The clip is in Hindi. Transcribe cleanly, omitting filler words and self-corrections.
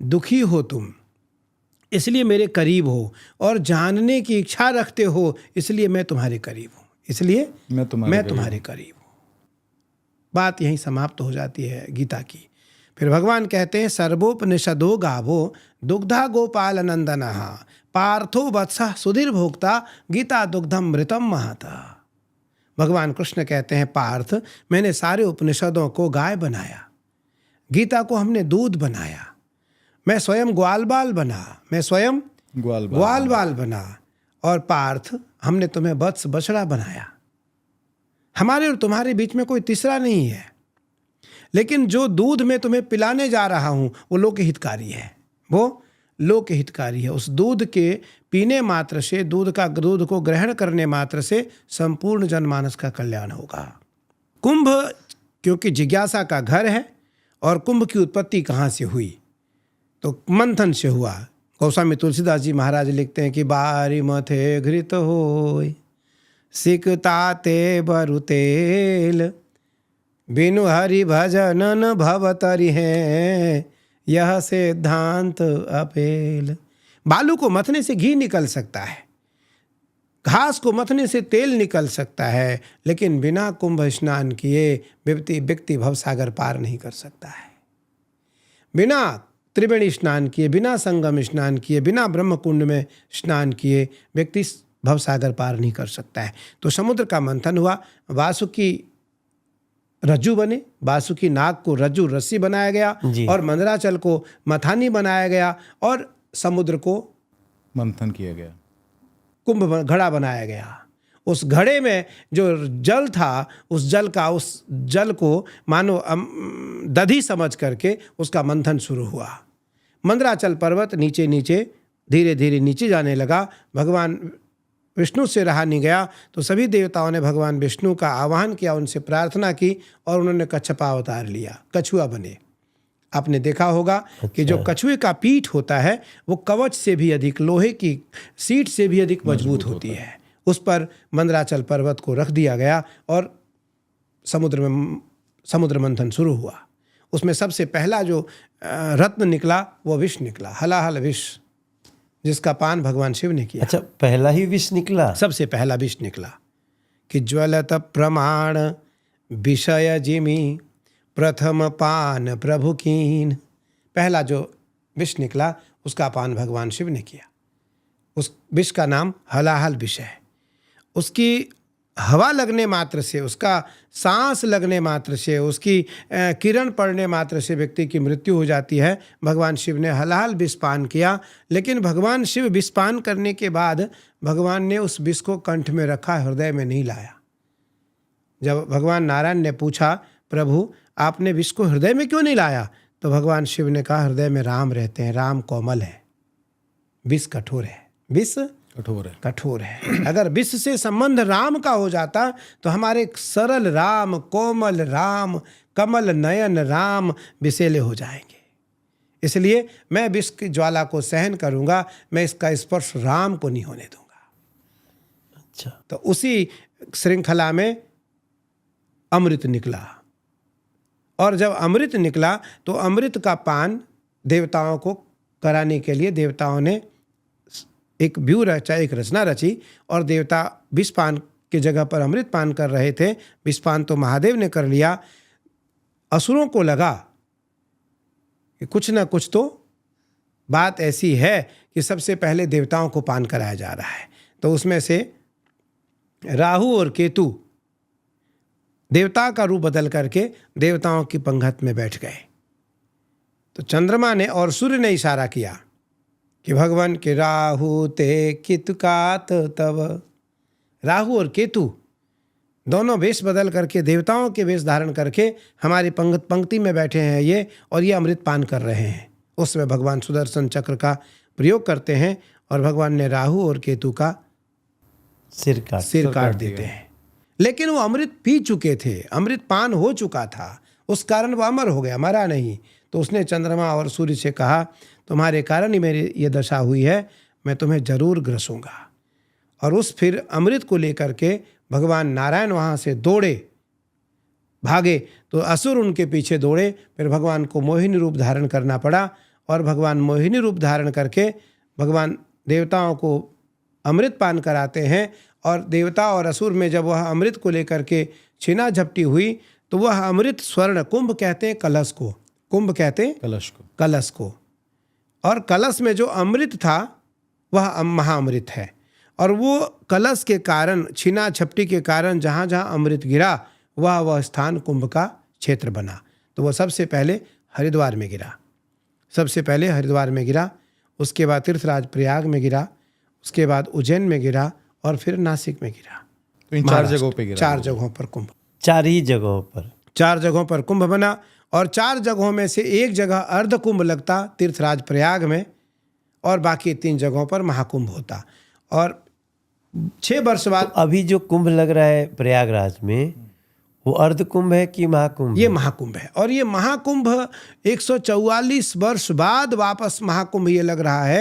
दुखी हो तुम इसलिए मेरे करीब हो, और जानने की इच्छा रखते हो इसलिए मैं तुम्हारे करीब हूँ, इसलिए मैं तुम्हारे करीब हूँ। बात यहीं समाप्त हो जाती है गीता की। फिर भगवान कहते हैं सर्वोपनिषदो गावो दुग्धा गोपाल नंदनः पार्थो वत्सः सुधीर भोक्ता गीता दुग्धम मृतम महता। भगवान कृष्ण कहते हैं पार्थ, मैंने सारे उपनिषदों को गाय बनाया, गीता को हमने दूध बनाया, मैं स्वयं ग्वाल बाल बना, मैं स्वयं ग्वाल बाल बना, और पार्थ हमने तुम्हें वत्स बछड़ा बनाया। हमारे और तुम्हारे बीच में कोई तीसरा नहीं है, लेकिन जो दूध मैं तुम्हें पिलाने जा रहा हूं वो लोक हितकारी है, वो लोक हितकारी है। उस दूध के पीने मात्र से, दूध को ग्रहण करने मात्र से संपूर्ण जनमानस का कल्याण होगा। कुंभ क्योंकि जिज्ञासा का घर है, और कुंभ की उत्पत्ति कहाँ से हुई? तो मंथन से हुआ। गोस्वामी तुलसीदास जी महाराज लिखते हैं कि बारी मथे घृत होय सिकताते बरुतेल बिनु हरि भजनन भवतरि हैं यह सिद्धांत अपेल। बालू को मथने से घी निकल सकता है, घास को मथने से तेल निकल सकता है, लेकिन बिना कुंभ स्नान किए व्यक्ति भवसागर पार नहीं कर सकता है। बिना त्रिवेणी स्नान किए, बिना संगम स्नान किए, बिना ब्रह्मकुंड में स्नान किए व्यक्ति भवसागर पार नहीं कर सकता है। तो समुद्र का मंथन हुआ, वासुकी रज्जु बने, वासुकी नाग को रज्जु रस्सी बनाया गया, और मंदराचल को मथानी बनाया गया, और समुद्र को मंथन किया गया, कुंभ घड़ा बनाया गया। उस घड़े में जो जल था, उस जल को मानो दधी समझ करके उसका मंथन शुरू हुआ। मंदराचल पर्वत नीचे नीचे धीरे धीरे नीचे जाने लगा। भगवान विष्णु से रहा नहीं गया, तो सभी देवताओं ने भगवान विष्णु का आह्वान किया, उनसे प्रार्थना की, और उन्होंने कच्छपा अवतार लिया, कछुआ बने। आपने देखा होगा कि जो कछुए का पीठ होता है वो कवच से भी अधिक, लोहे की सीट से भी अधिक मजबूत होती है। उस पर मंदराचल पर्वत को रख दिया गया, और समुद्र मंथन शुरू हुआ। उसमें सबसे पहला जो रत्न निकला वो विष निकला, हलाहल विष, जिसका पान भगवान शिव ने किया। अच्छा, पहला ही विष निकला? सबसे पहला विष निकला कि ज्वलत प्रमाण विषय जिमी प्रथम पान प्रभु कीन। पहला जो विष निकला उसका पान भगवान शिव ने किया। उस विष का नाम हलाहल विष है। उसकी हवा लगने मात्र से, उसका सांस लगने मात्र से, उसकी किरण पड़ने मात्र से व्यक्ति की मृत्यु हो जाती है। भगवान शिव ने हलाहल विष पान किया, लेकिन भगवान शिव विष पान करने के बाद भगवान ने उस विष को कंठ में रखा, हृदय में नहीं लाया। जब भगवान नारायण ने पूछा प्रभु आपने विष को हृदय में क्यों नहीं लाया, तो भगवान शिव ने कहा हृदय में राम रहते हैं, राम कोमल है, विष कठोर है, विष कठोर है। अगर विष से संबंध राम का हो जाता तो हमारे सरल राम, कोमल राम, कमल नयन राम विषैले हो जाएंगे। इसलिए मैं विष की ज्वाला को सहन करूंगा, मैं इसका स्पर्श राम को नहीं होने दूंगा। अच्छा, तो उसी श्रृंखला में अमृत निकला, और जब अमृत निकला तो अमृत का पान देवताओं को कराने के लिए देवताओं ने एक व्यू रचा, एक रचना रची, और देवता विष पान के जगह पर अमृत पान कर रहे थे। विष पान तो महादेव ने कर लिया। असुरों को लगा कि कुछ ना कुछ तो बात ऐसी है कि सबसे पहले देवताओं को पान कराया जा रहा है। तो उसमें से राहु और केतु देवता का रूप बदल करके देवताओं की पंगत में बैठ गए। तो चंद्रमा ने और सूर्य ने इशारा किया कि भगवान के राहु ते कितकात तब। राहु और केतु दोनों वेश बदल करके, देवताओं के वेश धारण करके हमारी पंक्ति में बैठे हैं ये, और ये अमृत पान कर रहे हैं। उसमें भगवान सुदर्शन चक्र का प्रयोग करते हैं, और भगवान ने राहु और केतु का सिर काट देते हैं। लेकिन वो अमृत पी चुके थे, अमृत पान हो चुका था, उस कारण वो अमर हो गया, मरा नहीं। तो उसने चंद्रमा और सूर्य से कहा तुम्हारे कारण ही मेरी ये दशा हुई है, मैं तुम्हें जरूर ग्रसूंगा। और उस फिर अमृत को लेकर के भगवान नारायण वहाँ से दौड़े, भागे, तो असुर उनके पीछे दौड़े। फिर भगवान को मोहिनी रूप धारण करना पड़ा, और भगवान मोहिनी रूप धारण करके भगवान देवताओं को अमृत पान कराते हैं। और देवता और असुर में जब वह अमृत को लेकर के छीना झपटी हुई तो वह अमृत स्वर्ण, कुंभ कहते हैं कलश को, कुंभ कहते हैं कलश को, और कलश में जो अमृत था वह महाअमृत है। और वो कलश के कारण, छीना झपटी के कारण जहाँ जहाँ अमृत गिरा वह स्थान कुंभ का क्षेत्र बना। तो वह सबसे पहले हरिद्वार में गिरा, सबसे पहले हरिद्वार में गिरा, उसके बाद तीर्थराज प्रयाग में गिरा, उसके बाद उज्जैन में गिरा और फिर नासिक में गिरा। तो इन 4 जगहों पे गिरा, 4 जगहों पर कुंभ, 4 ही जगहों पर, 4 जगहों पर कुंभ बना। और 4 जगहों में से एक जगह अर्ध कुंभ लगता तीर्थराज प्रयाग में, और बाकी 3 जगहों पर महाकुंभ होता। और 6 वर्ष बाद तो अभी जो कुंभ लग रहा है प्रयागराज में, वो अर्ध कुंभ है कि महाकुंभ? ये महाकुंभ है। और ये महाकुंभ 144 वर्ष बाद वापस महाकुंभ ये लग रहा है।